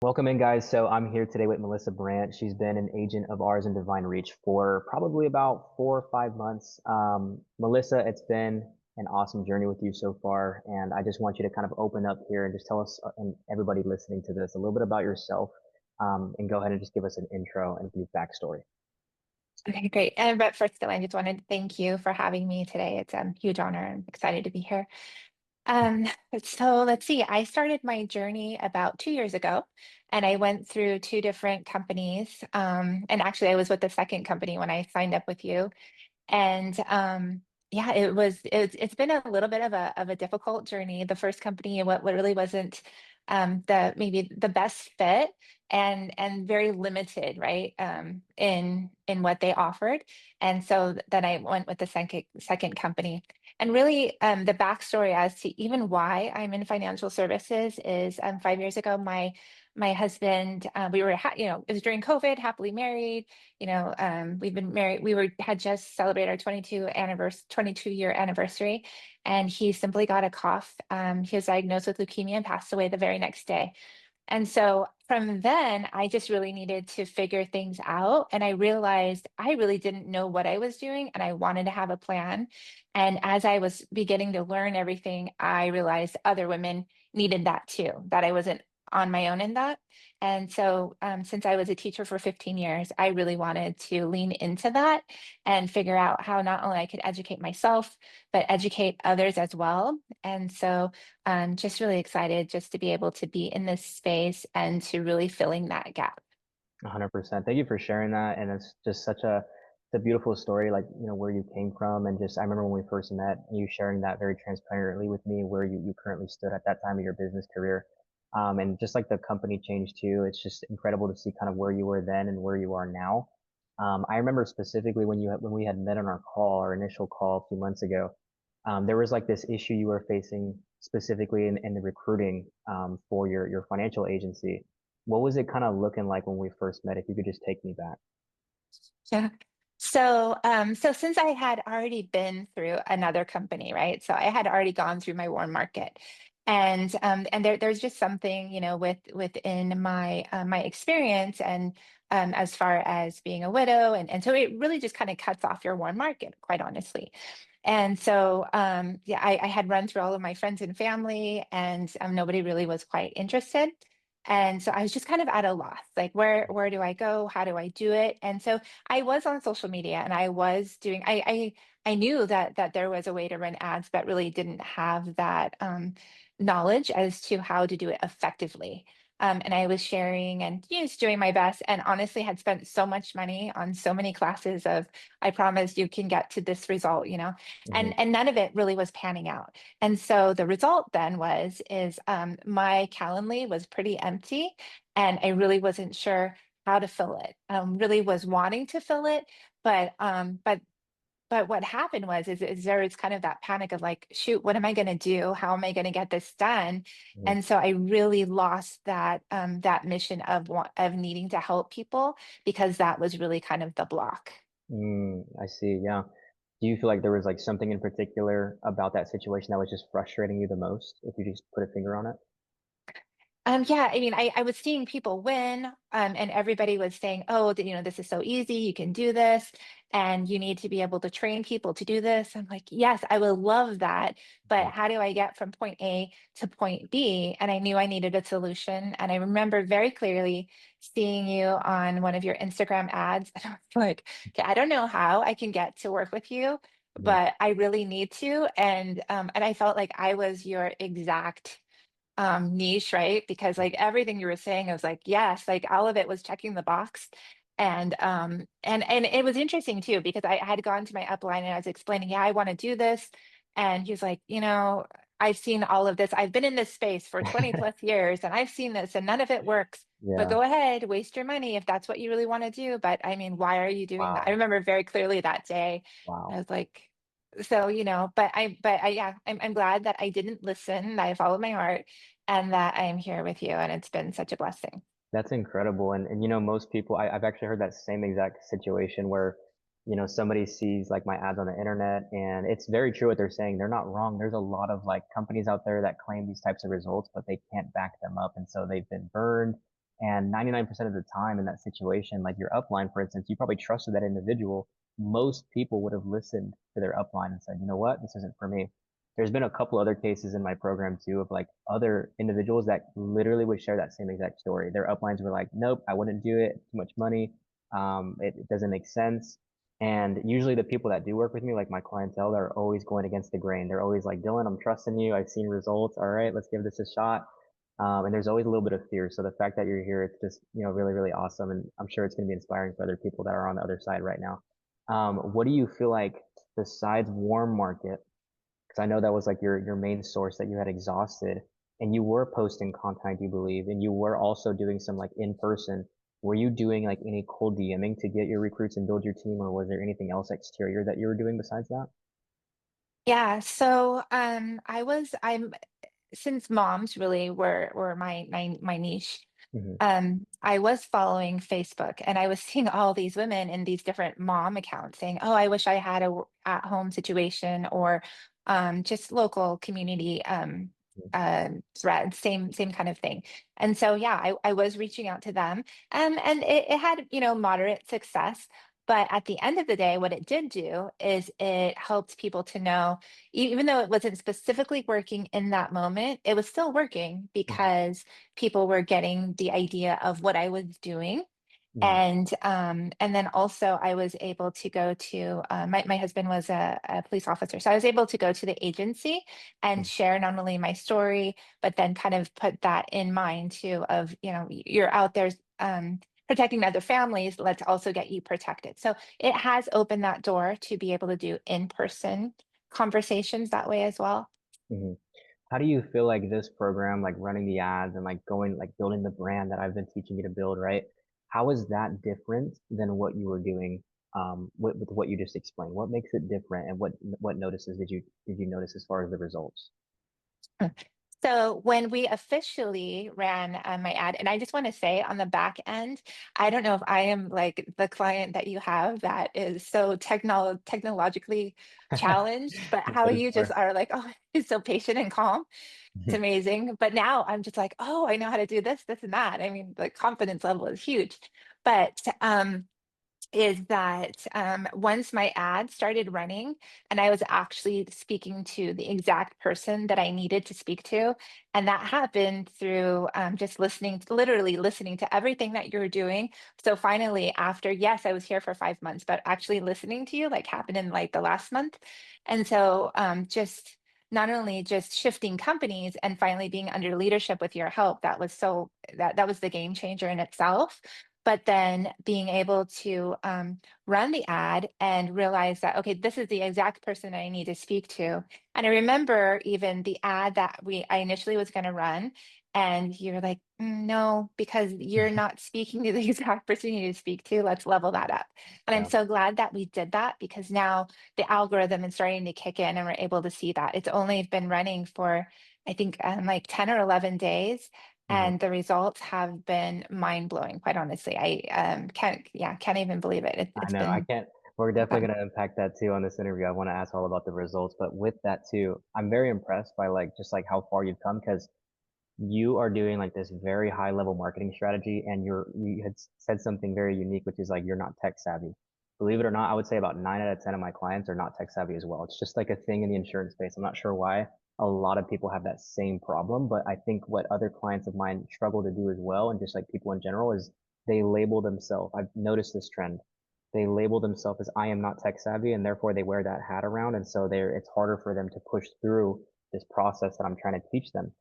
Welcome in, guys. So I'm here today with Melissa Brandt. She's been an agent of ours in Divine Reach for probably about 4 or 5 months. Melissa, it's been an awesome journey with you so far, and I just want you to kind of open up here and just tell us and everybody listening to this a little bit about yourself, and go ahead and just give us an intro and a brief backstory. Okay, great. But first, Dylan, I just wanted to thank you for having me today. It's a huge honor. I'm excited to be here. Um, so let's see. I started my journey about 2 years ago, and I went through two different companies. And actually, I was with the second company when I signed up with you. And yeah, it's been a little bit of a difficult journey. The first company, what really wasn't the maybe the best fit and very limited, right? In what they offered. And so then I went with the second company. And really, the backstory as to even why I'm in financial services is 5 years ago, my husband, we were, it was during COVID, happily married. We've been married. Had just celebrated our 22-year anniversary, and he simply got a cough. He was diagnosed with leukemia and passed away the very next day. And so from then, I just really needed to figure things out. And I realized I really didn't know what I was doing, and I wanted to have a plan. And as I was beginning to learn everything, I realized other women needed that too, that I wasn't on my own in that. And so, since I was a teacher for 15 years, I really wanted to lean into that and figure out how not only I could educate myself, but educate others as well. And so, I'm just really excited just to be able to be in this space and to really filling that gap. 100%. Thank you for sharing that. And it's just it's a beautiful story, like, where you came from. And just, I remember when we first met, you sharing that very transparently with me, where you currently stood at that time of your business career. And just like the company changed too, it's just incredible to see kind of where you were then and where you are now. I remember specifically when we had met on our call, our initial call a few months ago, there was like this issue you were facing specifically in the recruiting, for your financial agency. What was it kind of looking like when we first met? If you could just take me back. Yeah. So since I had already been through another company, right? So I had already gone through my warm market, and there's just something, within my experience, and as far as being a widow, and so it really just kind of cuts off your warm market, quite honestly. And so, yeah, I had run through all of my friends and family, and nobody really was quite interested. And so I was just kind of at a loss, like where do I go? How do I do it? And so I was on social media, and I was doing. I knew that there was a way to run ads, but really didn't have that knowledge as to how to do it effectively. And I was sharing and just doing my best, and honestly had spent so much money on so many classes of I promise you can get to this result, Hmm. and none of it really was panning out. And so the result then is my Calendly was pretty empty, and I really wasn't sure how to fill it. Really was wanting to fill it, but what happened is there was kind of that panic of like, shoot, what am I going to do? How am I going to get this done? And so I really lost that mission of needing to help people, because that was really kind of the block. I see. Yeah. Do you feel like there was like something in particular about that situation that was just frustrating you the most, if you just put a finger on it? Yeah, I mean, I was seeing people win, and everybody was saying, "Oh, this is so easy. You can do this, and you need to be able to train people to do this." I'm like, "Yes, I would love that, but Mhm. how do I get from point A to point B?" And I knew I needed a solution. And I remember very clearly seeing you on one of your Instagram ads, and I was like, "Okay, I don't know how I can get to work with you, Mhm. but I really need to." And I felt like I was your exact niche, right? Because like everything you were saying, I was like, yes, like all of it was checking the box. And it was interesting too, because I had gone to my upline and I was explaining, yeah, I want to do this. And he was like, I've seen all of this. I've been in this space for 20 plus years, and I've seen this, and none of it works. But Yeah. go ahead, waste your money if that's what you really want to do. But I mean, why are you doing that? I Wow. remember very clearly that day. I Wow. was like, so, yeah, I'm glad that I didn't listen, that I followed my heart, and that I am here with you. And it's been such a blessing. That's incredible. And most people, I've actually heard that same exact situation where, somebody sees like my ads on the internet, and it's very true what they're saying. They're not wrong. There's a lot of like companies out there that claim these types of results, but they can't back them up. And so they've been burned. And 99% of the time in that situation, like your upline, for instance, you probably trusted that individual. Most people would have listened to their upline and said, you know what, this isn't for me. There's been a couple other cases in my program too of like other individuals that literally would share that same exact story. Their uplines were like, nope, I wouldn't do it. Too much money. It doesn't make sense. And usually the people that do work with me, like my clientele, they're always going against the grain. They're always like, Dylan, I'm trusting you. I've seen results. All right, let's give this a shot. And there's always a little bit of fear. So the fact that you're here, it's just, really, really awesome. And I'm sure it's going to be inspiring for other people that are on the other side right now. What do you feel like besides warm market? Because I know that was like your main source that you had exhausted and you were posting content, I do believe, and you were also doing some like in person. Were you doing like any cold DMing to get your recruits and build your team, or was there anything else exterior that you were doing besides that? Yeah, so I'm since moms really were my niche. Hmm. I was following Facebook and I was seeing all these women in these different mom accounts saying, "Oh, I wish I had a at-home situation," or just local community thread, same kind of thing. And so, yeah, I was reaching out to them, and it had, moderate success. But at the end of the day, what it did do is it helped people to know, even though it wasn't specifically working in that moment, it was still working Hmm. because people were getting the idea of what I was doing. Hmm. And then also I was able to go to my husband was a police officer. So I was able to go to the agency and share not only my story, but then kind of put that in mind too of, you're out there protecting other families, let's also get you protected. So it has opened that door to be able to do in-person conversations that way as well. Hmm. How do you feel like this program, like running the ads and like going, like building the brand that I've been teaching you to build, right? How is that different than what you were doing, with what you just explained? What makes it different, and what notices did you notice as far as the results? So when we officially ran my ad, and I just want to say on the back end, I don't know if I am like the client that you have that is so technologically challenged, but how Noted you just for. are like, oh, he's so patient and calm. It's amazing. But now I'm just like, oh, I know how to do this, and that. I mean, the confidence level is huge. But is that once my ad started running and I was actually speaking to the exact person that I needed to speak to, and that happened through just listening, literally listening to everything that you're doing. So finally, after, yes, I was here for 5 months, but actually listening to you like happened in like the last month. And so just not only just shifting companies and finally being under leadership with your help, that was the game changer in itself, but then being able to run the ad and realize that, okay, this is the exact person I need to speak to. And I remember even the ad that I initially was going to run, and you're like, no, because you're not speaking to the exact person you need to speak to. Let's level that up. And I'm Yeah. so glad that we did that because now the algorithm is starting to kick in and we're able to see that. It's only been running for, I think, like 10 or 11 days. Mhm. And the results have been mind blowing, quite honestly. I can't even believe it. I It's know. I been can't. We're definitely fun. going to unpack that too on this interview. I want to ask all about the results, but with that too, I'm very impressed by like just like how far you've come because you are doing like this very high level marketing strategy and you had said something very unique, which is like you're not tech savvy. Believe it or not, I would say about 9 out of 10 of my clients are not tech savvy as well. It's just like a thing in the insurance space. I'm not sure why a lot of people have that same problem, but I think what other clients of mine struggle to do as well, and just like people in general, is they label themselves. I've noticed this trend. They label themselves as I am not tech savvy, and therefore they wear that hat around, and so it's harder for them to push through this process that I'm trying to teach them.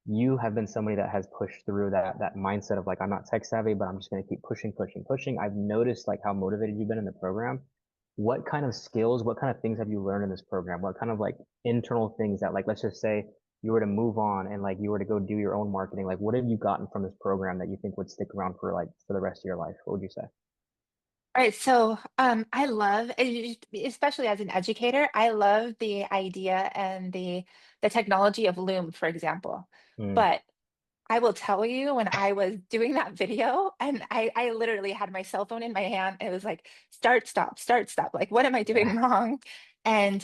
You have been somebody that has pushed through that mindset of like I'm not tech savvy, but I'm just going to keep pushing, pushing, pushing. I've noticed like how motivated you've been in the program. What kind of skills, what kind of things have you learned in this program? What kind of like internal things that like let's just say you were to move on and like you were to go do your own marketing, like what have you gotten from this program that you think would stick around for like for the rest of your life? What would you say? All right, so I love, especially as an educator, I love the idea and the technology of Loom, for example. Mm, But I will tell you, when I was doing that video, and I literally had my cell phone in my hand, it was like, start, stop, start, stop. Like, what am I doing yeah. wrong? And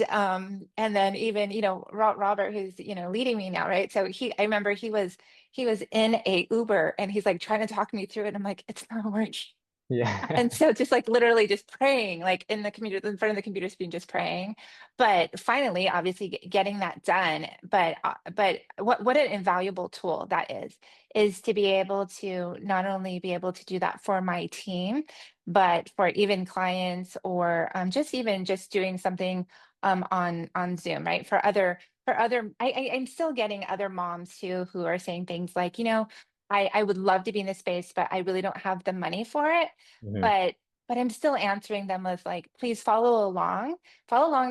then even, Robert, who's, leading me now, right? So I remember he was in a Uber and he's like trying to talk me through it. I'm like, it's not working. And Yeah. so just like literally just praying, like in the computer, in front of the computer screen, just praying. But finally, obviously getting that done. But what an invaluable tool that is to be able to not only be able to do that for my team, but for even clients or just even just doing something on Zoom, right? For other, I'm still getting other moms too who are saying things like, I would love to be in this space, but I really don't have the money for it. Hmm. But I'm still answering them with like, please follow along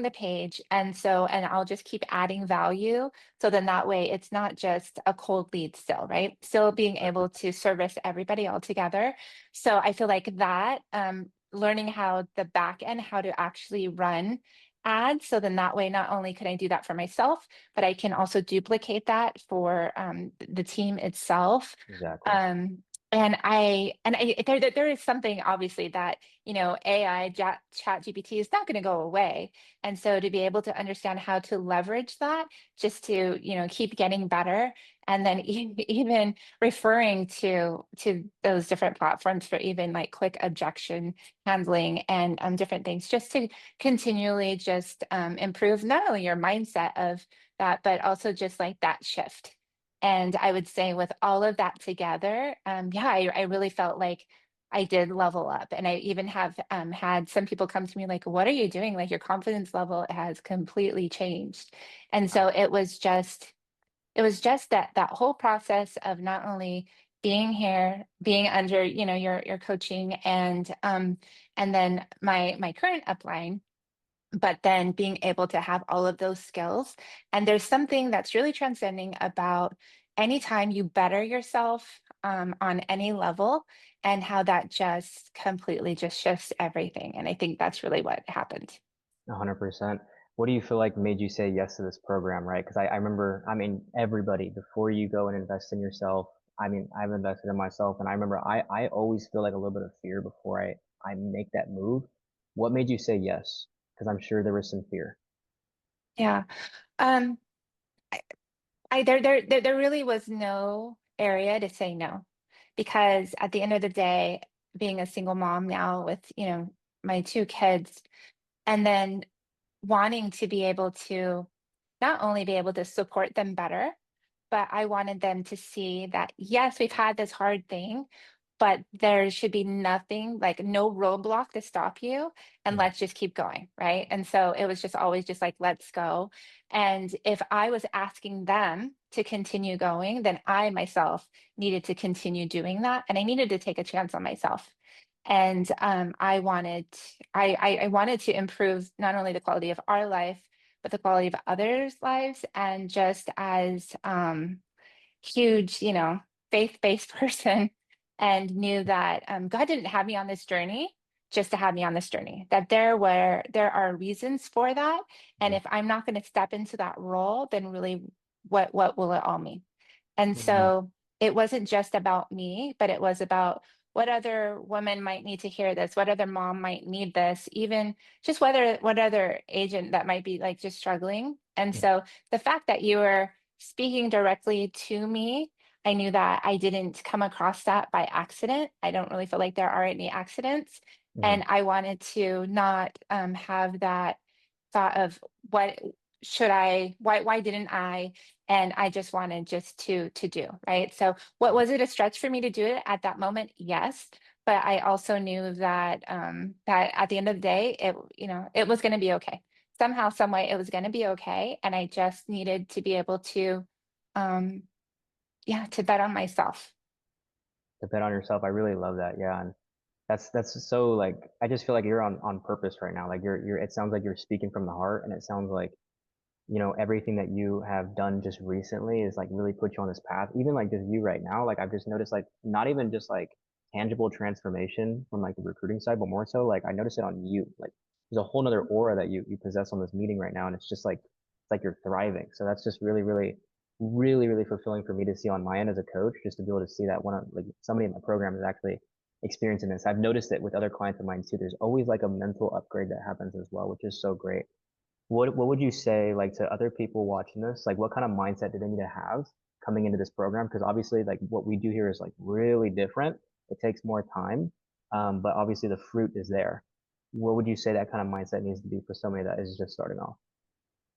the page. And I'll just keep adding value. So then that way it's not just a cold lead still, right? Still being able to service everybody all together. So I feel like that, learning how the back end, how to actually run ads. So then that way, not only can I do that for myself, but I can also duplicate that for the team itself. Exactly. Um, and there is something obviously that AI chat GPT is not going to go away, and so to be able to understand how to leverage that just to keep getting better, and then even referring to those different platforms for even like quick objection handling and different things, just to continually just improve not only your mindset of that, but also just like that shift. And I would say with all of that together, yeah, I really felt like I did level up. And I even have had some people come to me like, what are you doing? Like your confidence level has completely changed. And so it was just that whole process of not only being here, being under, your coaching and then my current upline, but then being able to have all of those skills. And there's something that's really transcending about anytime you better yourself on any level and how that just completely just shifts everything. And I think that's really what happened. 100%. What do you feel like made you say yes to this program, right? Because I remember, I mean, everybody, before you go and invest in yourself, I mean, I've invested in myself, and I remember I always feel like a little bit of fear before I make that move. What made you say yes? Because I'm sure there was some fear. Yeah. Um, there really was no area to say no, because at the end of the day, being a single mom now with, my two kids, and then wanting to be able to not only be able to support them better, but I wanted them to see that, yes, we've had this hard thing, but there should be nothing, like no roadblock to stop you. And Mm, let's just keep going. Right. And so it was just always just like, let's go. And if I was asking them to continue going, then I myself needed to continue doing that. And I needed to take a chance on myself. And I wanted to improve not only the quality of our life, but the quality of others' lives. And just as huge, faith-based person, and knew that God didn't have me on this journey just to have me on this journey, that there are reasons for that. And mm, if I'm not going to step into that role, then really what will it all mean? And mm, so it wasn't just about me, but it was about what other woman might need to hear this, what other mom might need this, even just what other agent that might be like just struggling. And mm, so the fact that you were speaking directly to me, I knew that I didn't come across that by accident. I don't really feel like there are any accidents. mm. And I wanted to not have that thought of what should I, why didn't I? And I just wanted just to do, right? So what was it a stretch for me to do it at that moment? Yes. But I also knew that that at the end of the day, it was going to be okay. Somehow, some way, it was going to be okay. And I just needed to be able to, um, yeah, to bet on myself. To bet on yourself, I really love that. Yeah, and that's so like I just feel like you're on purpose right now. Like you're. It sounds like you're speaking from the heart, and it sounds like everything that you have done just recently is like really put you on this path. Even like just you right now, like I've just noticed like not even just like tangible transformation from like the recruiting side, but more so like I noticed it on you. Like there's a whole nother aura that you possess on this meeting right now. And it's just like, it's like you're thriving. So that's just really, really, really, really fulfilling for me to see on my end as a coach, just to be able to see that one of like somebody in my program is actually experiencing this. I've noticed it with other clients of mine too. There's always like a mental upgrade that happens as well, which is so great. What would you say like to other people watching this? Like what kind of mindset do they need to have coming into this program? Because obviously like what we do here is like really different. It takes more time. But obviously the fruit is there. What would you say that kind of mindset needs to be for somebody that is just starting off?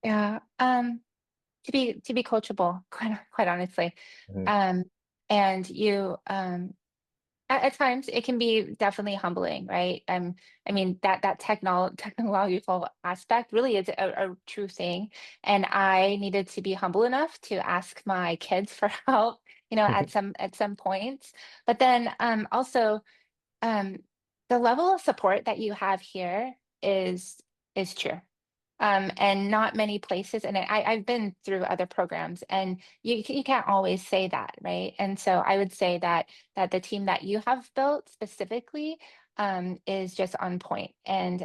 Yeah. To be coachable, quite honestly. Hmm. Um, and you at times it can be definitely humbling, right? I mean that technological aspect really is a true thing. And I needed to be humble enough to ask my kids for help, at some points. But then also um, the level of support that you have here is true. And not many places, and I've been through other programs, and you can't always say that, right? And so I would say that the team that you have built specifically is just on point, and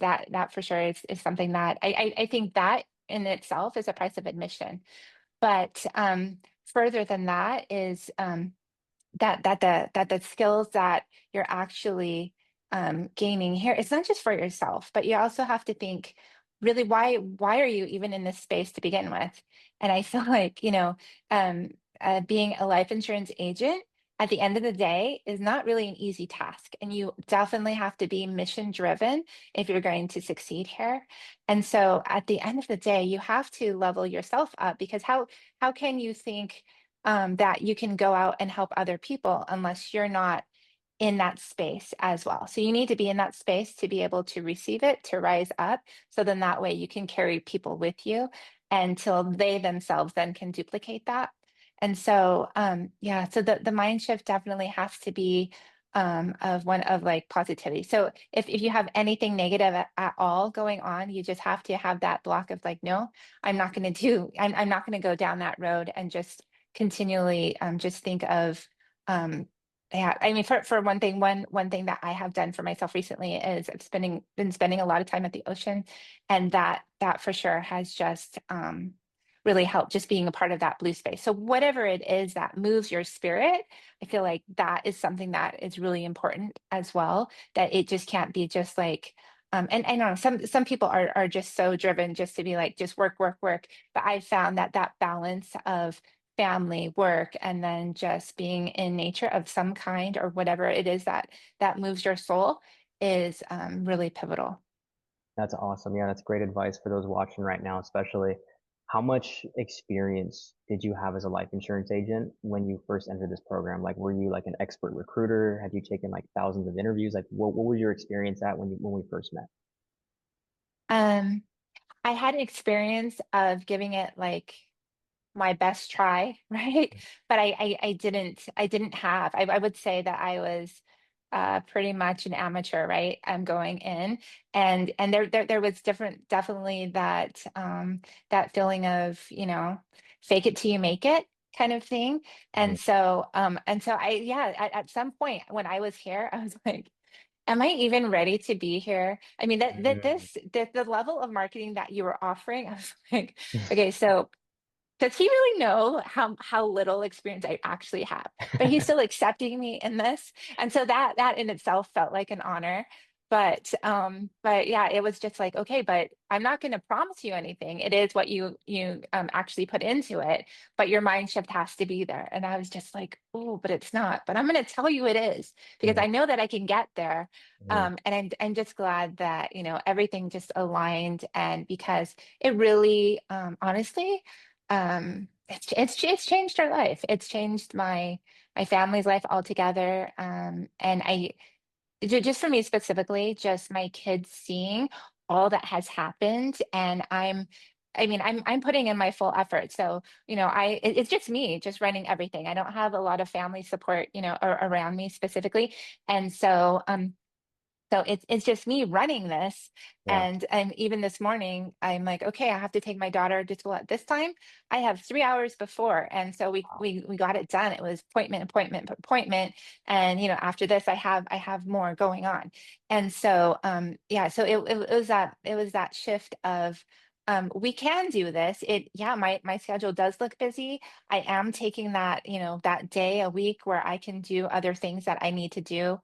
that for sure is something that I think that in itself is a price of admission. But further than that is that the skills that you're actually gaining here, it's not just for yourself, but you also have to think really why are you even in this space to begin with? And I feel like being a life insurance agent at the end of the day is not really an easy task, and you definitely have to be mission driven if you're going to succeed here. And so at the end of the day you have to level yourself up, because how can you think that you can go out and help other people unless you're not in that space as well. So you need to be in that space to be able to receive it, to rise up. So then that way you can carry people with you until they themselves then can duplicate that. And so, yeah, so the mind shift definitely has to be of one of like positivity. So if you have anything negative at all going on, you just have to have that block of like, no, I'm not going to go down that road, and just continually just think of um, yeah, I mean, for one thing, one thing that I have done for myself recently is been spending a lot of time at the ocean, and that for sure has just really helped, just being a part of that blue space. So whatever it is that moves your spirit, I feel like that is something that is really important as well. That it just can't be just like and I know some people are just so driven just to be like just work, work, work. But I found that balance of family, work, and then just being in nature of some kind, or whatever it is that moves your soul, is really pivotal. That's awesome. Yeah, that's great advice for those watching right now, especially. How much experience did you have as a life insurance agent when you first entered this program? Like, were you like an expert recruiter? Had you taken like thousands of interviews? Like, what was your experience at when we first met? Um, I had experience of giving it like my best try, right? But I didn't have. I would say that I was pretty much an amateur, right? I'm going in, and there was definitely that feeling of fake it till you make it kind of thing. Mhm. And so I yeah, at some point when I was here, I was like, am I even ready to be here? I mean, Mm. the level of marketing that you were offering, I was like, okay, so does he really know how little experience I actually have? But he's still accepting me in this. And so that in itself felt like an honor. But yeah, it was just like, okay, but I'm not going to promise you anything. It is what you actually put into it, but your mind shift has to be there. And I was just like, oh, but it's not. But I'm going to tell you it is, because Mhm. I know that I can get there. Mhm. And I'm just glad that everything just aligned, and because it really honestly it's changed our life. It's changed my family's life altogether. And just for me specifically, just my kids seeing all that has happened, and I mean, I'm putting in my full effort. So, it's just me just running everything. I don't have a lot of family support, around me specifically. And so it's just me running this. Yeah. And even this morning, I'm like, okay, I have to take my daughter to school at this time. I have 3 hours before. And so we Wow. we we got it done. It was appointment, appointment, appointment. And after this, I have more going on. And so yeah, so it was that shift of we can do this. My schedule does look busy. I am taking that day a week where I can do other things that I need to do.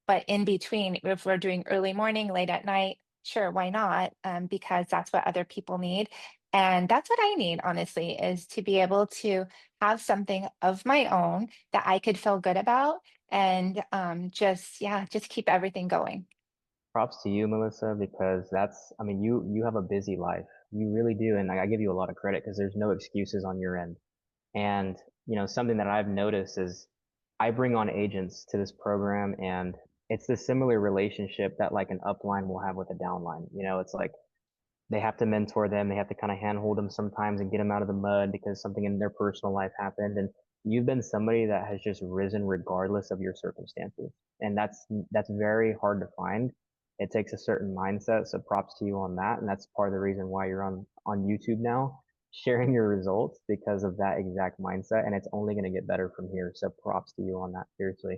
But in between, if we're doing early morning, late at night, sure, why not? Because that's what other people need. And that's what I need, honestly, is to be able to have something of my own that I could feel good about and just, yeah, just keep everything going. Props to you, Melissa, because I mean, you have a busy life. You really do, and I give you a lot of credit because there's no excuses on your end. And, something that I've noticed is I bring on agents to this program, and it's the similar relationship that like an upline will have with a downline. It's like they have to mentor them. They have to kind of handhold them sometimes and get them out of the mud because something in their personal life happened. And you've been somebody that has just risen regardless of your circumstances. And that's very hard to find. It takes a certain mindset. So props to you on that. And that's part of the reason why you're on YouTube now, sharing your results because of that exact mindset. And it's only going to get better from here. So props to you on that. Seriously.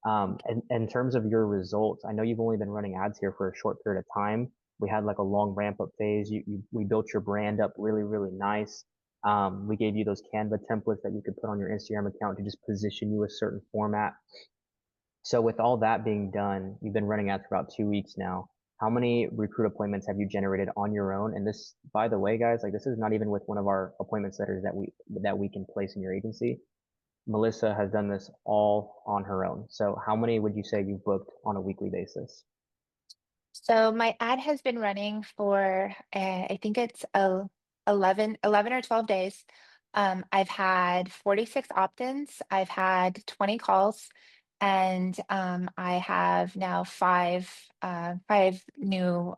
And in terms of your results, I know you've only been running ads here for a short period of time. We had like a long ramp up phase. We built your brand up really, really nice. We gave you those Canva templates that you could put on your Instagram account to just position you a certain format. So with all that being done, you've been running ads for about 2 weeks now. How many recruit appointments have you generated on your own? And this, by the way, guys, like this is not even with one of our appointment setters that we can place in your agency. Melissa has done this all on her own. So how many would you say you've booked on a weekly basis? So my ad has been running for, I think it's 11 or 12 days. I've had 46 opt-ins. I've had 20 calls, and I have now five new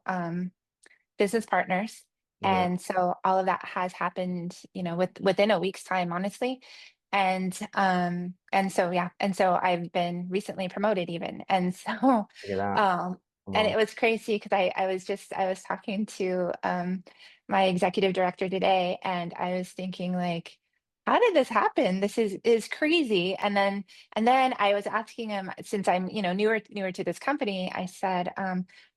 business partners. Yeah, And so all of that has happened, within a week's time, honestly. And so yeah, and so I've been recently promoted even. And so look at that. um Come and on. it was crazy because I was talking to my executive director today, and I was thinking like, how did this happen? This is crazy. And then I was asking him, since I'm, newer to this company, I said,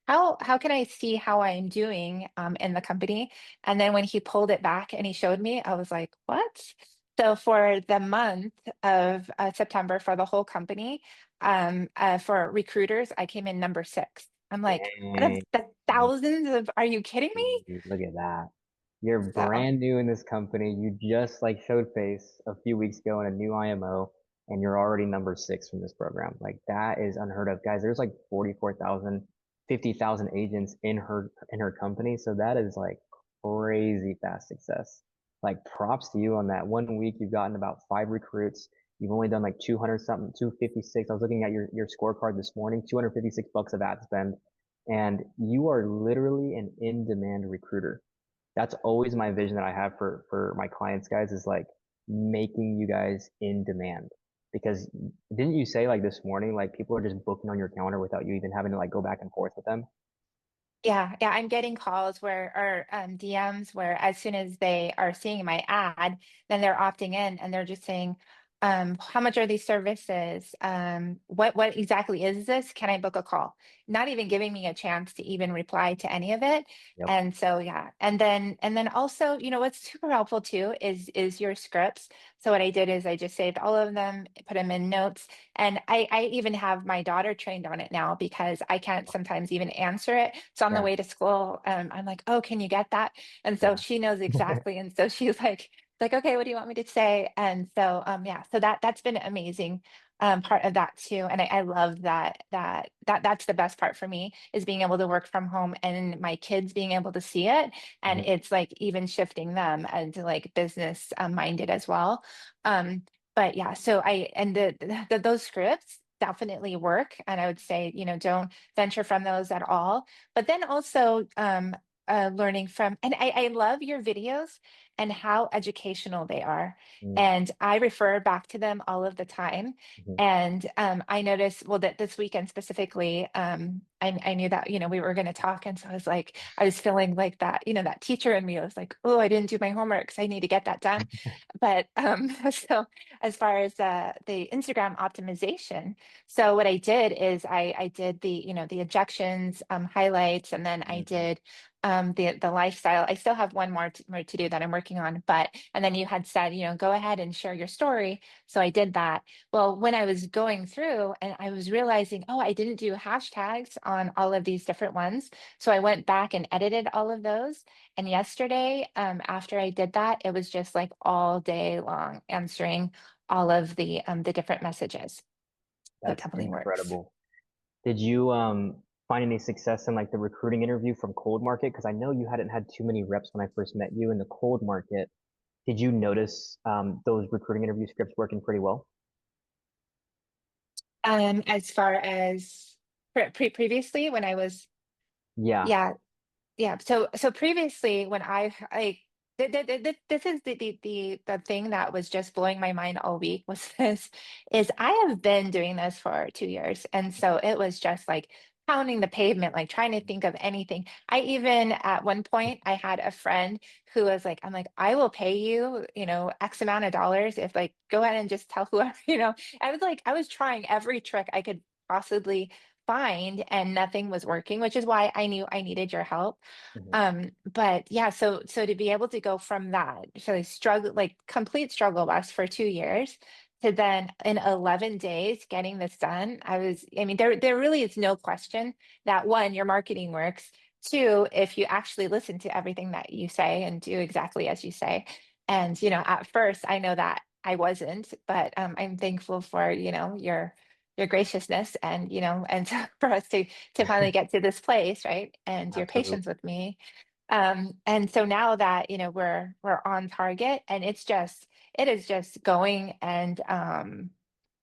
how can I see how I'm doing in the company? And then when he pulled it back and he showed me, I was like, what? So for the month of September for the whole company, for recruiters, I came in number 6. I'm like, out of Dang. the thousands of, are you kidding me? Dude, look at that. You're So brand new in this company. You just like showed face a few weeks ago in a new IMO, and you're already number 6 from this program. Like that is unheard of, guys. There's like 44,000, 50,000 agents in her company. So that is like crazy fast success. Like props to you on that. 1 week you've gotten about 5 recruits. You've only done like 200 something, 256. I was looking at your scorecard this morning, $256 of ad spend, and you are literally an in-demand recruiter. That's always my vision that I have for my clients, guys, is like making you guys in demand. Because didn't you say like this morning, like people are just booking on your calendar without you even having to like go back and forth with them? yeah, yeah, I'm getting calls or DMs where as soon as they are seeing my ad, then they're opting in and they're just saying, how much are these services? What exactly is this? Can I book a call? Not even giving me a chance to even reply to any of it. Yep. And so yeah, and then also, what's super helpful too is your scripts. So what I did is I just saved all of them, put them in notes, and I even have my daughter trained on it now because I can't sometimes even answer it. So on the Yeah. way to school, I'm like, oh, can you get that? And so Yeah. she knows exactly. And so she's like, okay, what do you want me to say? And so yeah, so that's been amazing. Part of that too. And I love that's the best part for me is being able to work from home and my kids being able to see it. And Mhm. it's like even shifting them and to like business minded as well. Um, but yeah, so those scripts definitely work. And I would say, don't venture from those at all. But then also learning from, and I love your videos and how educational they are. Mhm. And I refer back to them all of the time. Mhm. And I noticed, well, that this weekend specifically, I knew that, we were going to talk. And so I was like, I was feeling like that, that teacher in me. I was like, oh, I didn't do my homework, so I need to get that done. But so as far as the Instagram optimization, so what I did is I did the, the objections, highlights, and then I Mhm. did the lifestyle. I still have one more to do that I'm working on, but and then you had said, go ahead and share your story. So I did that. Well, when I was going through and I was realizing, oh, I didn't do hashtags on all of these different ones. So I went back and edited all of those. And yesterday, after I did that, it was just like all day long answering all of the different messages. So it That's definitely works. incredible. Did you find any success in like the recruiting interview from cold market? Because I know you hadn't had too many reps when I first met you in the cold market. Did you notice those recruiting interview scripts working pretty well? As far as previously when I was, Yeah. yeah, yeah. So previously when this is the thing that was just blowing my mind all week was this is I have been doing this for 2 years. And so it was just like pounding the pavement, like trying to think of anything. I even at one point I had a friend who was like, I'm like, I will pay you, X amount of dollars if like go ahead and just tell whoever, I was like, I was trying every trick I could possibly find and nothing was working, which is why I knew I needed your help. Mhm. But yeah, so to be able to go from that, so I struggle, like complete struggle bus for 2 years, to then in 11 days getting this done, I mean, there really is no question that one, your marketing works. Two, if you actually listen to everything that you say and do exactly as you say. And, at first I know that I wasn't, but I'm thankful for, your graciousness and, and for us to finally get to this place, right? And your patience Absolutely. with me. And so now that, we're on target and it is just going and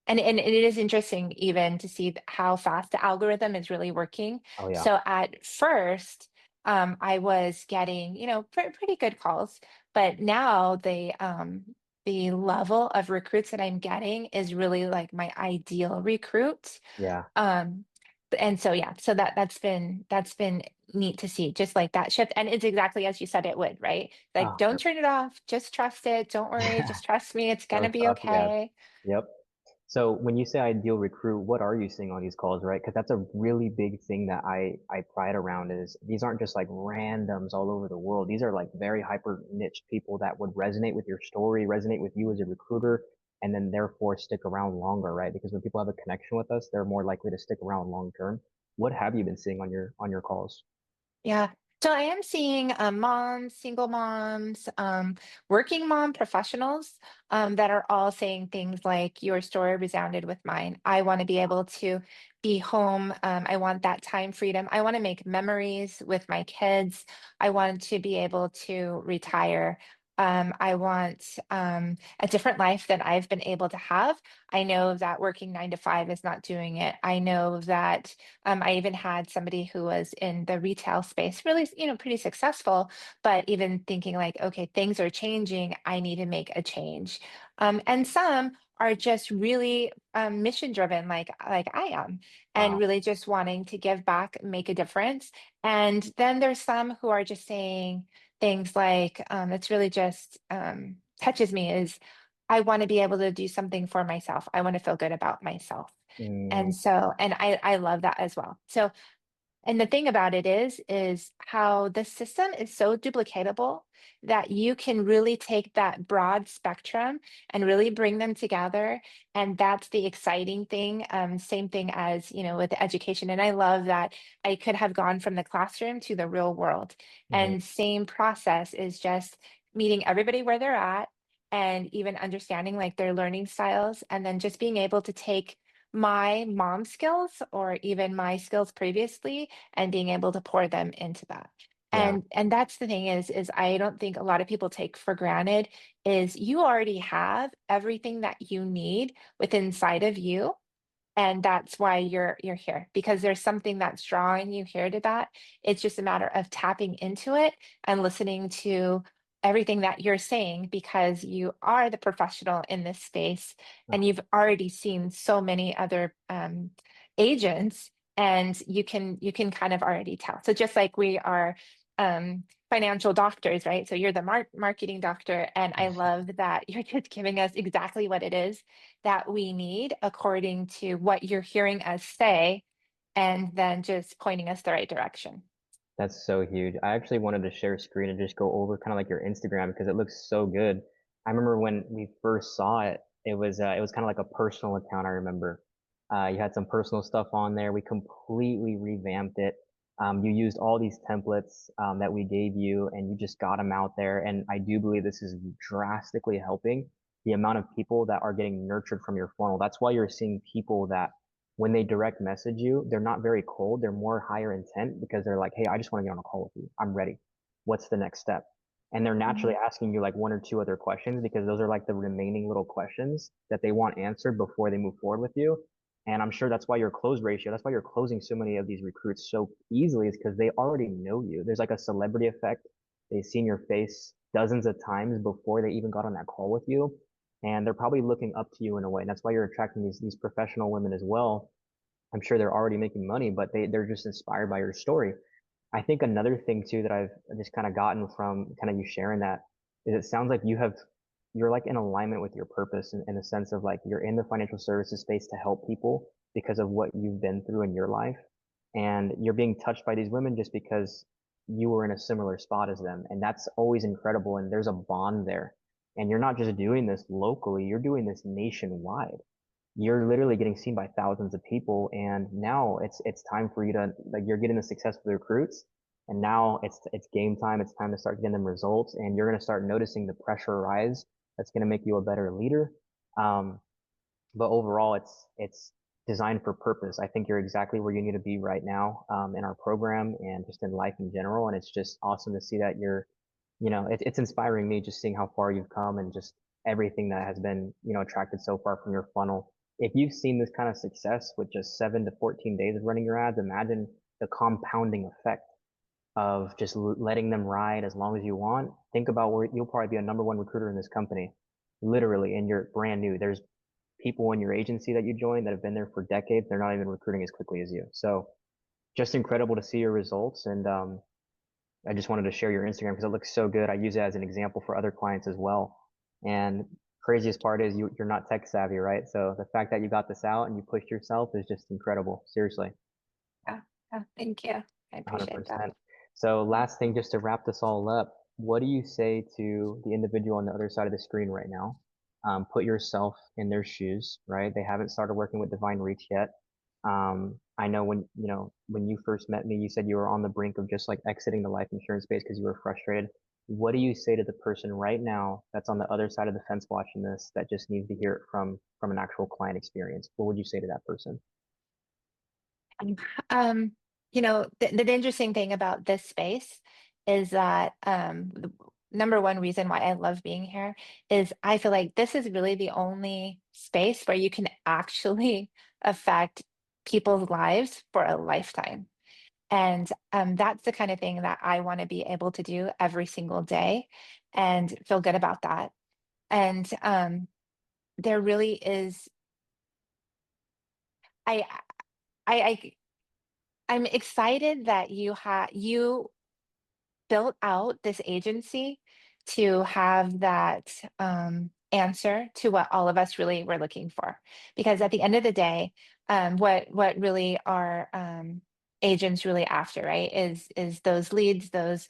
it is interesting even to see how fast the algorithm is really working. Oh yeah. So at first, I was getting, pretty good calls, but now the level of recruits that I'm getting is really like my ideal recruit. Yeah. Um, and so yeah, so that's been neat to see, just like that shift. And it's exactly as you said it would, right? Like, Oh, don't perfect. turn it off, just trust it. Don't worry, just trust me, it's gonna Don't be stop. Yeah. okay. Yep. So when you say ideal recruit, what are you seeing on these calls, right? Because that's a really big thing that I pride around is these aren't just like randoms all over the world. These are like very hyper niche people that would resonate with your story, resonate with you as a recruiter, and then therefore stick around longer, right? Because when people have a connection with us, they're more likely to stick around long term. What have you been seeing on your calls? Yeah. So I am seeing moms, single moms, working mom professionals that are all saying things like, your story resounded with mine. I want to be able to be home. I want that time freedom. I want to make memories with my kids. I want to be able to retire. I want a different life than I've been able to have. I know that working 9 to 5 is not doing it. I know that I even had somebody who was in the retail space, really, pretty successful, but even thinking like, okay, things are changing. I need to make a change. And some are just really mission driven, like I am, and Wow. really just wanting to give back, make a difference. And then there's some who are just saying things like, it's really just touches me is I want to be able to do something for myself. I want to feel good about myself. Mm, And so, and I love that as well. So, and the thing about it is how the system is so duplicatable that you can really take that broad spectrum and really bring them together. And that's the exciting thing. Same thing as, with education. And I love that I could have gone from the classroom to the real world. mhm. And same process is just meeting everybody where they're at and even understanding like their learning styles and then just being able to take my mom skills or even my skills previously and being able to pour them into that. Yeah. And that's the thing is I don't think a lot of people take for granted is you already have everything that you need within inside of you, and that's why you're here, because there's something that's drawing you here to that. It's just a matter of tapping into it and listening to everything that you're saying, because you are the professional in this space and Oh, you've already seen so many other agents, and you can kind of already tell. So just like we are financial doctors, right? So you're the marketing doctor, and I love that you're just giving us exactly what it is that we need according to what you're hearing us say, and then just pointing us the right direction. That's so huge. I actually wanted to share a screen and just go over kind of like your Instagram because it looks so good. I remember when we first saw it, it was kind of like a personal account. I remember you had some personal stuff on there. We completely revamped it. You used all these templates that we gave you, and you just got them out there. And I do believe this is drastically helping the amount of people that are getting nurtured from your funnel. That's why you're seeing people that when they direct message you, they're not very cold. They're more higher intent because they're like, hey, I just want to get on a call with you. I'm ready. What's the next step? And they're naturally Mhm. asking you like one or two other questions because those are like the remaining little questions that they want answered before they move forward with you. And I'm sure that's why your close ratio, that's why you're closing so many of these recruits so easily is because they already know you. There's like a celebrity effect. They've seen your face dozens of times before they even got on that call with you. And they're probably looking up to you in a way. And that's why you're attracting these professional women as well. I'm sure they're already making money, but they're just inspired by your story. I think another thing too that I've just kind of gotten from kind of you sharing that is it sounds like you're like in alignment with your purpose in the sense of like you're in the financial services space to help people because of what you've been through in your life. And you're being touched by these women just because you were in a similar spot as them. And that's always incredible. And there's a bond there. And you're not just doing this locally, you're doing this nationwide. You're literally getting seen by thousands of people, and now it's time for you to like you're getting the success with the recruits, and now it's game time. It's time to start getting them results, and you're going to start noticing the pressure rise. That's going to make you a better leader. Um, but overall, it's designed for purpose. I think you're exactly where you need to be right now in our program and just in life in general. And it's just awesome to see that it's inspiring me just seeing how far you've come and just everything that has been, attracted so far from your funnel. If you've seen this kind of success with just 7 to 14 days of running your ads, imagine the compounding effect of just letting them ride as long as you want. Think about where you'll probably be a number one recruiter in this company, literally, and you're brand new. There's people in your agency that you joined that have been there for decades. They're not even recruiting as quickly as you. So just incredible to see your results. And I just wanted to share your Instagram because it looks so good. I use it as an example for other clients as well. And craziest part is you're not tech savvy, right? So the fact that you got this out and you pushed yourself is just incredible. Seriously, Yeah, yeah, thank you. I appreciate that. 100%. So last thing, just to wrap this all up, what do you say to the individual on the other side of the screen right now? Put yourself in their shoes, right? They haven't started working with Divine Reach yet. I know when you first met me, you said you were on the brink of just like exiting the life insurance space because you were frustrated. What do you say to the person right now that's on the other side of the fence watching this that just needs to hear it from an actual client experience? What would you say to that person? Um, um, the interesting thing about this space is that the number one reason why I love being here is I feel like this is really the only space where you can actually affect people's lives for a lifetime. And that's the kind of thing that I want to be able to do every single day and feel good about that. And there really is, I, I, I'm excited that you built out this agency to have that answer to what all of us really were looking for. Because at the end of the day, what really our agents really after, right, is those leads, those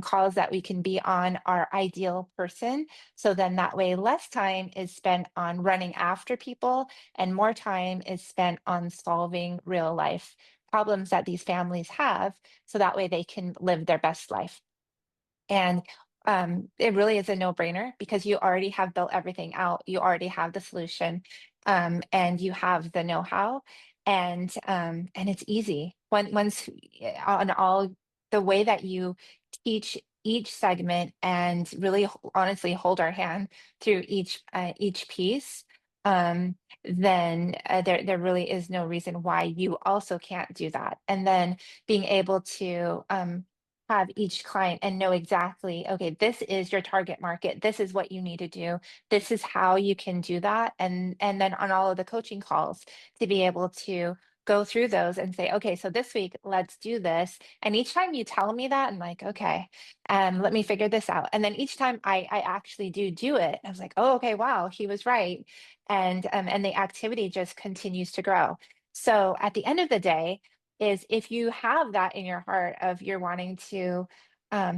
calls that we can be on our ideal person. So then that way, less time is spent on running after people, and more time is spent on solving real life problems that these families have so that way they can live their best life. And it really is a no-brainer because you already have built everything out. You already have the solution, and you have the know-how, and it's easy. Once on all the way that you teach each segment and really honestly hold our hand through each piece, then there really is no reason why you also can't do that. And then being able to have each client and know exactly, okay, this is your target market. This is what you need to do. This is how you can do that. And then on all of the coaching calls to be able to go through those and say, okay, so this week, let's do this. And each time you tell me that, I'm like, okay, let me figure this out. And then each time I actually do it, I was like, oh, okay, wow, he was right. And the activity just continues to grow. So at the end of the day, is if you have that in your heart of you're wanting to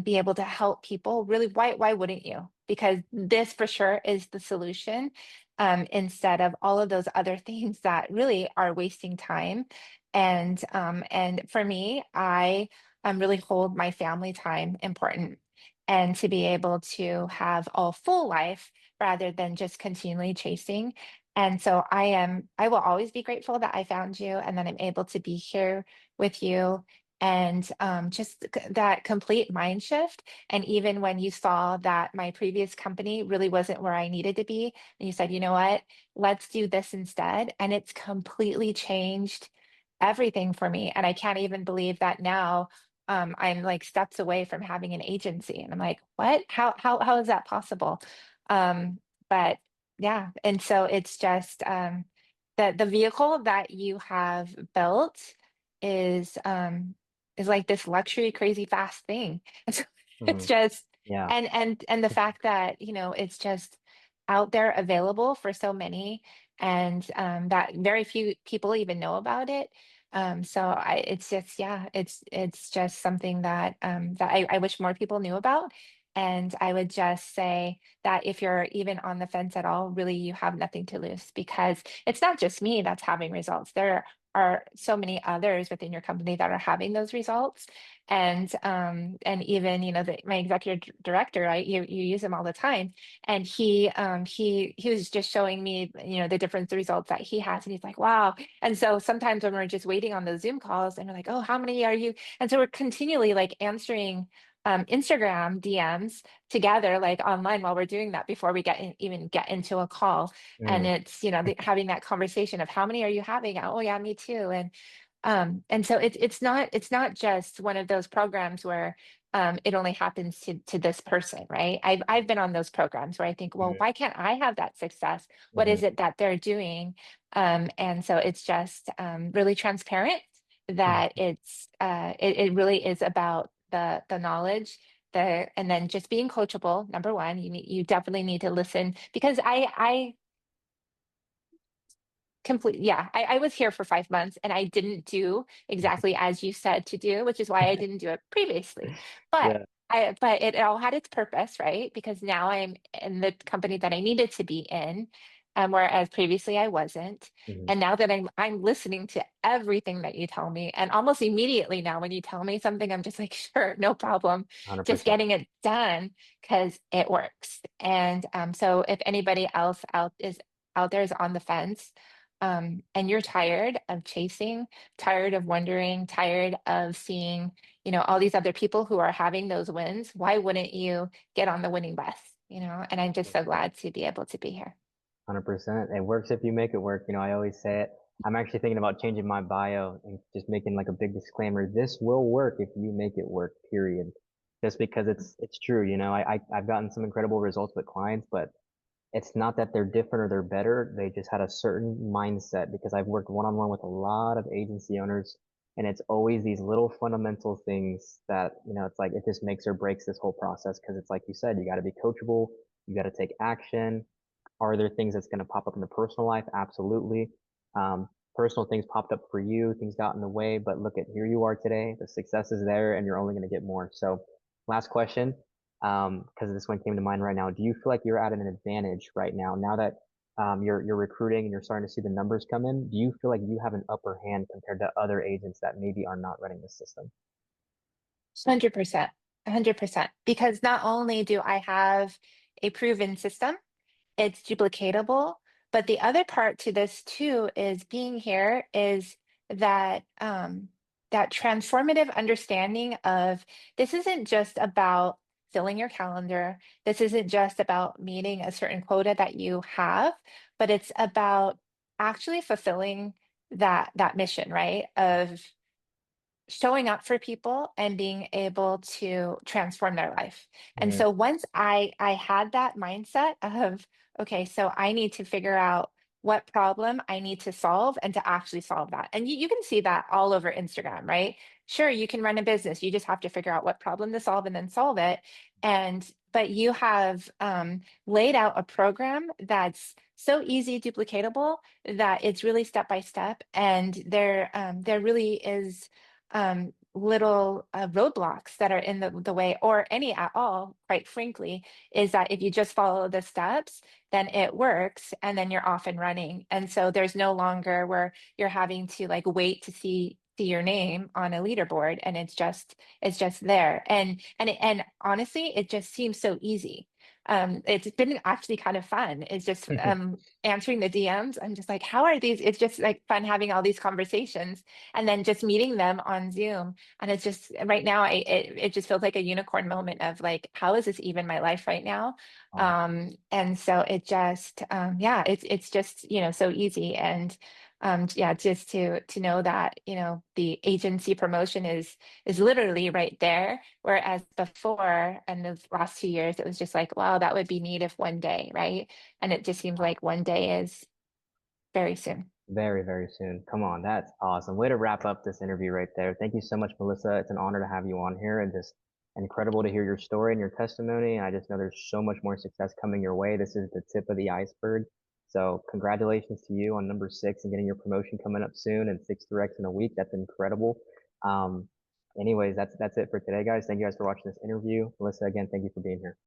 be able to help people, really, why wouldn't you? Because this for sure is the solution, instead of all of those other things that really are wasting time. And for me, I really hold my family time important, and to be able to have a full life rather than just continually chasing. And so I will always be grateful that I found you and that I'm able to be here with you. And just that complete mind shift. And even when you saw that my previous company really wasn't where I needed to be, and you said, you know what, let's do this instead. And it's completely changed everything for me. And I can't even believe that now I'm like steps away from having an agency. And I'm like, what? How is that possible? But yeah, and so it's just the vehicle that you have built is is like this luxury crazy fast thing. And so it's Mhm. just Yeah. and the fact that, it's just out there available for so many, and that very few people even know about it. So it's just, yeah, it's just something that that I wish more people knew about. And I would just say that if you're even on the fence at all, really you have nothing to lose, because it's not just me that's having results. There are so many others within your company that are having those results. And even, my executive director, right? You use him all the time. And he was just showing me, the different results that he has. And he's like, wow. And so sometimes when we're just waiting on those Zoom calls and we're like, oh, how many are you? And so we're continually like answering Instagram DMs together, like online, while we're doing that before we even get into a call. And Mm, it's, having that conversation of how many are you having? Oh yeah, me too. And so it's not just one of those programs where it only happens to this person, right? I've been on those programs where I think, well, mhm, why can't I have that success? What mhm, is it that they're doing? And so it's just really transparent, that mhm, it really is about the knowledge, and then just being coachable. Number one, you definitely need to listen, because I complete, yeah, I was here for 5 months and I didn't do exactly as you said to do, which is why I didn't do it previously. But yeah. but it all had its purpose, right? Because now I'm in the company that I needed to be in, whereas previously I wasn't. Mhm, And now that I'm listening to everything that you tell me, and almost immediately now when you tell me something, I'm just like, sure, no problem, just 100%. getting it done because it works. And so if anybody else out there is on the fence, and you're tired of chasing, tired of wondering, tired of seeing, all these other people who are having those wins, why wouldn't you get on the winning bus? And I'm just so glad to be able to be here. 100%. It works if you make it work. I always say it. I'm actually thinking about changing my bio and just making like a big disclaimer. This will work if you make it work, period. Just because it's true. I've gotten some incredible results with clients, but it's not that they're different or they're better. They just had a certain mindset because I've worked one-on-one with a lot of agency owners, and it's always these little fundamental things that, it's like it just makes or breaks this whole process because it's like you said, you got to be coachable, you got to take action. Are there things that's going to pop up in the personal life? Absolutely. Personal things popped up for you, things got in the way, but look at here you are today. The success is there and you're only going to get more. So last question, because this one came to mind right now. Do you feel like you're at an advantage right now that you're recruiting and you're starting to see the numbers come in? Do you feel like you have an upper hand compared to other agents that maybe are not running the system? 100%, 100%. Because not only do I have a proven system, it's duplicatable. But the other part to this too is being here is that that transformative understanding of, this isn't just about filling your calendar. This isn't just about meeting a certain quota that you have, but it's about actually fulfilling that mission, right? Of showing up for people and being able to transform their life. And Mm, so once I had that mindset of, okay, so I need to figure out what problem I need to solve and to actually solve that. And you can see that all over Instagram, right? Sure, you can run a business. You just have to figure out what problem to solve and then solve it. And but you have laid out a program that's so easy duplicatable that it's really step by step, and there really is little roadblocks that are in the way, or any at all, quite frankly, is that if you just follow the steps, then it works, and then you're off and running. And so there's no longer where you're having to like wait to see your name on a leaderboard, and it's just there. And honestly, it just seems so easy. It's been actually kind of fun. It's just answering the DMs. I'm just like, how are these? It's just like fun having all these conversations, and then just meeting them on Zoom. And it's just right now, it just feels like a unicorn moment of like, how is this even my life right now? Wow. And so it just, yeah, it's just, so easy. And yeah, just to know that, the agency promotion is literally right there. Whereas before, and the last 2 years, it was just like, wow, that would be neat if one day, right? And it just seems like one day is very soon. Very, very soon. Come on, that's awesome. Way to wrap up this interview right there. Thank you so much, Melissa. It's an honor to have you on here, and just incredible to hear your story and your testimony. And I just know there's so much more success coming your way. This is the tip of the iceberg. So congratulations to you on number 6 and getting your promotion coming up soon, and 6 directs in a week. That's incredible. Um, anyways, that's it for today, guys. Thank you guys for watching this interview. Melissa, again, thank you for being here.